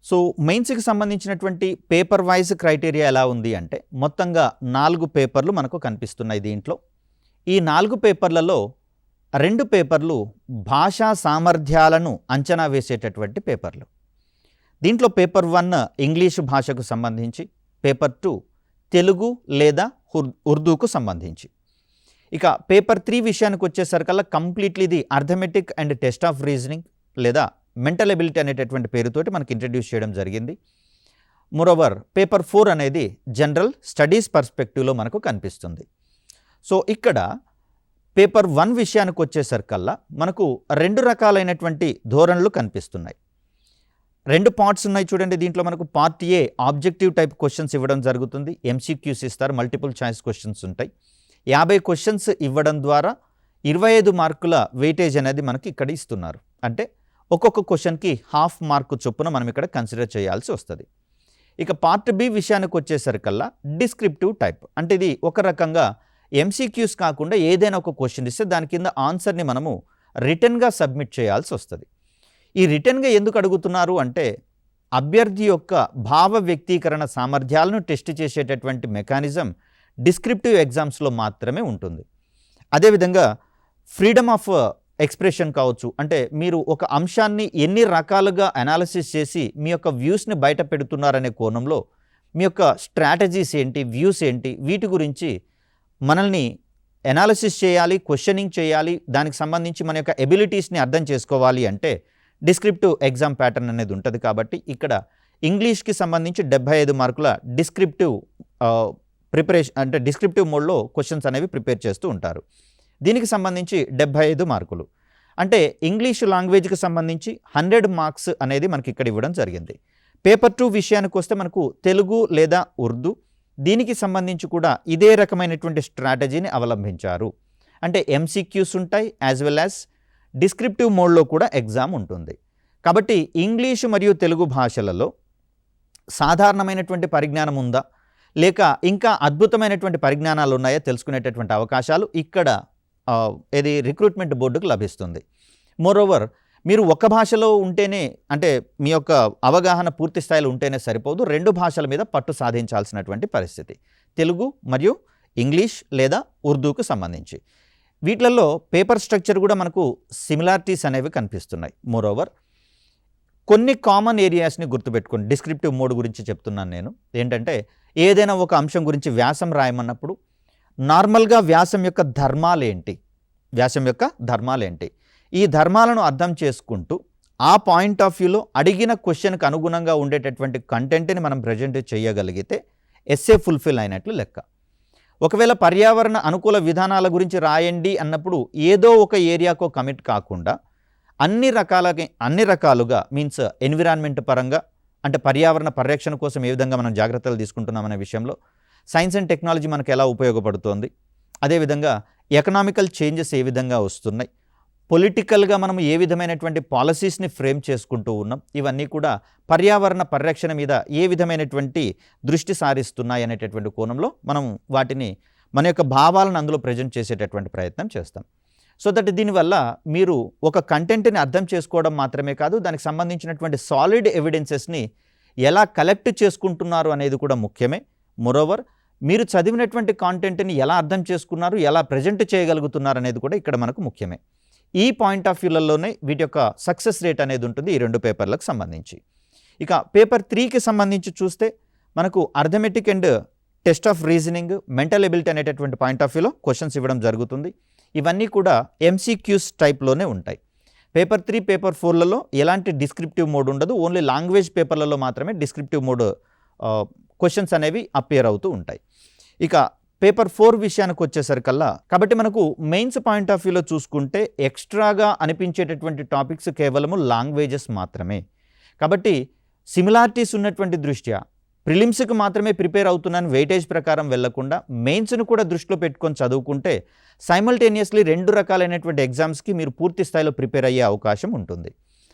So మెయిన్స్కి సంబంధించినటువంటి paper wise criteria ఎలా ఉంది అంటే మొత్తంగా 4 పేపర్లు మనకు కనిపిస్తున్నాయి దీంట్లో. ఈ 4 పేపర్లలో 2 పేపర్లు భాషా సామర్థ్యాలను అంచనా వేసేటటువంటి పేపర్లు. దీంట్లో పేపర్ 1 ఇంగ్లీషు భాషకు సంబంధించి, పేపర్ 2 తెలుగు లేదా ఉర్దూకు సంబంధించి. ఇక పేపర్ 3 విషయానికి వచ్చేసరికల్లా కంప్లీట్లీ ఇది arithmetic and test of reasoning లేదా మెంటల్ ఎబిలిటీ అనేటటువంటి పేరుతోటి మనకి ఇంట్రడ్యూస్ చేయడం జరిగింది. మోరోవర్ పేపర్ 4 అనేది జనరల్ స్టడీస్ పర్స్పెక్టివ్లో మనకు కనిపిస్తుంది. సో ఇక్కడ పేపర్ 1 విషయానికి వచ్చేసరికల్లా మనకు 2 రకాలైనటువంటి ధోరణులు కనిపిస్తున్నాయి. 2 పార్ట్స్ ఉన్నాయి చూడండి. దీంట్లో మనకు part A objective type questions ఇవ్వడం జరుగుతుంది. ఎంసీక్యూస్ ఇస్తారు, మల్టిపుల్ చాయిస్ క్వశ్చన్స్ ఉంటాయి. 50 క్వశ్చన్స్ ఇవ్వడం ద్వారా 25 మార్కుల వెయిటేజ్ అనేది మనకి ఇక్కడ ఇస్తున్నారు. అంటే ఒక్కొక్క క్వశ్చన్కి ½ మార్కు చొప్పున మనం ఇక్కడ కన్సిడర్ చేయాల్సి వస్తుంది. ఇక పార్ట్ బి విషయానికి వచ్చేసరికల్లా డిస్క్రిప్టివ్ టైప్, అంటే ఇది ఒక రకంగా ఎంసీక్యూస్ కాకుండా ఏదైనా ఒక క్వశ్చన్ ఇస్తే దాని కింద ఆన్సర్ని మనము రిటర్న్గా సబ్మిట్ చేయాల్సి వస్తుంది. ఈ రిటర్న్గా ఎందుకు అడుగుతున్నారు అంటే అభ్యర్థి యొక్క భావ వ్యక్తీకరణ సామర్థ్యాలను టెస్ట్ చేసేటటువంటి మెకానిజం డిస్క్రిప్టివ్ ఎగ్జామ్స్లో మాత్రమే ఉంటుంది. అదేవిధంగా ఫ్రీడమ్ ఆఫ్ ఎక్స్ప్రెషన్ కావచ్చు, అంటే మీరు ఒక అంశాన్ని ఎన్ని రకాలుగా అనాలిసిస్ చేసి మీ యొక్క వ్యూస్ని బయట పెడుతున్నారనే కోణంలో మీ యొక్క స్ట్రాటజీస్ ఏంటి, వ్యూస్ ఏంటి, వీటి గురించి మనల్ని అనాలిసిస్ చేయాలి, క్వశ్చనింగ్ చేయాలి. దానికి సంబంధించి మన యొక్క ఎబిలిటీస్ని అర్థం చేసుకోవాలి అంటే డిస్క్రిప్టివ్ ఎగ్జామ్ ప్యాటర్న్ అనేది ఉంటుంది. కాబట్టి ఇక్కడ ఇంగ్లీష్కి సంబంధించి 75 మార్కుల డిస్క్రిప్టివ్ ప్రిపరేషన్, అంటే డిస్క్రిప్టివ్ మోడ్లో క్వశ్చన్స్ అనేవి ప్రిపేర్ చేస్తూ ఉంటారు. దీనికి సంబంధించి 75 మార్కులు. అంటే ఇంగ్లీష్ లాంగ్వేజ్కి సంబంధించి 100 మార్క్స్ అనేది మనకి ఇక్కడ ఇవ్వడం జరిగింది. పేపర్ 2 విషయానికి వస్తే మనకు తెలుగు లేదా ఉర్దూ, దీనికి సంబంధించి కూడా ఇదే రకమైనటువంటి స్ట్రాటజీని అవలంబించారు. అంటే ఎంసీక్యూస్ ఉంటాయి, యాజ్ వెల్ యాజ్ డిస్క్రిప్టివ్ మోడ్లో కూడా ఎగ్జామ్ ఉంటుంది. కాబట్టి ఇంగ్లీషు మరియు తెలుగు భాషలలో సాధారణమైనటువంటి పరిజ్ఞానం ఉందా, లేక ఇంకా అద్భుతమైనటువంటి పరిజ్ఞానాలు ఉన్నాయో తెలుసుకునేటటువంటి అవకాశాలు ఇక్కడ ఇది రిక్రూట్మెంట్ బోర్డుకు లభిస్తుంది. మోరోవర్ మీరు ఒక భాషలో ఉంటేనే, అంటే మీ యొక్క అవగాహన పూర్తి స్థాయిలో ఉంటేనే సరిపోదు, 2 భాషల మీద పట్టు సాధించాల్సినటువంటి పరిస్థితి, తెలుగు మరియు ఇంగ్లీష్ లేదా ఉర్దూకు సంబంధించి. వీటిలలో పేపర్ స్ట్రక్చర్ కూడా మనకు సిమిలారిటీస్ అనేవి కనిపిస్తున్నాయి. మోరోవర్ కొన్ని కామన్ ఏరియాస్ని గుర్తుపెట్టుకోండి. డిస్క్రిప్టివ్ మోడ్ గురించి చెప్తున్నాను నేను. ఏంటంటే ఏదైనా ఒక అంశం గురించి వ్యాసం రాయమన్నప్పుడు నార్మల్గా వ్యాసం యొక్క ధర్మాలేంటి, ఈ ధర్మాలను అర్థం చేసుకుంటూ ఆ పాయింట్ ఆఫ్ వ్యూలో అడిగిన క్వశ్చన్కి అనుగుణంగా ఉండేటటువంటి కంటెంట్ని మనం ప్రజెంట్ చేయగలిగితే ఎస్సే ఫుల్ఫిల్ అయినట్లు లెక్క. ఒకవేళ పర్యావరణ అనుకూల విధానాల గురించి రాయండి అన్నప్పుడు ఏదో ఒక ఏరియాకో కమిట్ కాకుండా అన్ని రకాలుగా మీన్స్ ఎన్విరాన్మెంట్ పరంగా, అంటే పర్యావరణ పరిరక్షణ కోసం ఏ విధంగా మనం జాగ్రత్తలు తీసుకుంటున్నాం అనే విషయంలో, సైన్స్ అండ్ టెక్నాలజీ మనకు ఎలా ఉపయోగపడుతోంది, అదేవిధంగా ఎకనామికల్ చేంజెస్ ఏ విధంగా వస్తున్నాయి, పొలిటికల్గా మనం ఏ విధమైనటువంటి పాలసీస్ని ఫ్రేమ్ చేసుకుంటూ ఉన్నాం, ఇవన్నీ కూడా పర్యావరణ పరిరక్షణ మీద ఏ విధమైనటువంటి దృష్టి సారిస్తున్నాయి అనేటటువంటి కోణంలో మనం వాటిని మన యొక్క భావాలను అందులో ప్రజెంట్ చేసేటటువంటి ప్రయత్నం చేస్తాం. సో దట్ దీనివల్ల మీరు ఒక కంటెంట్ని అర్థం చేసుకోవడం మాత్రమే కాదు, దానికి సంబంధించినటువంటి సాలిడ్ ఎవిడెన్సెస్ని ఎలా కలెక్ట్ చేసుకుంటున్నారు అనేది కూడా ముఖ్యమే. మోరోవర్ మీరు చదివినటువంటి కాంటెంట్ని ఎలా అర్థం చేసుకున్నారు, ఎలా ప్రజెంట్ చేయగలుగుతున్నారు అనేది కూడా ఇక్కడ మనకు ముఖ్యమే. ఈ పాయింట్ ఆఫ్ వ్యూలలోనే వీటి యొక్క సక్సెస్ రేట్ అనేది ఉంటుంది ఈ 2 పేపర్లకు సంబంధించి. ఇక పేపర్ 3కి సంబంధించి చూస్తే మనకు arithmetic and test of reasoning, mental ability అనేటటువంటి పాయింట్ ఆఫ్ వ్యూలో క్వశ్చన్స్ ఇవ్వడం జరుగుతుంది. ఇవన్నీ కూడా ఎంసీక్యూస్ టైప్లోనే ఉంటాయి. పేపర్ 3, పేపర్ 4లలో ఎలాంటి డిస్క్రిప్టివ్ మోడ్ ఉండదు, ఓన్లీ లాంగ్వేజ్ పేపర్లలో మాత్రమే డిస్క్రిప్టివ్ మోడ్ క్వశ్చన్స్ అనేవి అపియర్ అవుతూ ఉంటాయి. ఇక పేపర్ 4 విషయానికి వచ్చేసరికల్లా, కాబట్టి మనకు మెయిన్స్ పాయింట్ ఆఫ్ వ్యూలో చూసుకుంటే ఎక్స్ట్రాగా అనిపించేటటువంటి టాపిక్స్ కేవలము లాంగ్వేజెస్ మాత్రమే. కాబట్టి సిమిలారిటీస్ ఉన్నటువంటి దృష్ట్యా ప్రిలిమ్స్కి మాత్రమే ప్రిపేర్ అవుతున్నాను వెయిటేజ్ ప్రకారం వెళ్లకుండా మెయిన్స్ను కూడా దృష్టిలో పెట్టుకొని చదువుకుంటే సైమల్టేనియస్లీ 2 రకాలైనటువంటి ఎగ్జామ్స్కి మీరు పూర్తి స్థాయిలో ప్రిపేర్ అయ్యే అవకాశం ఉంటుంది.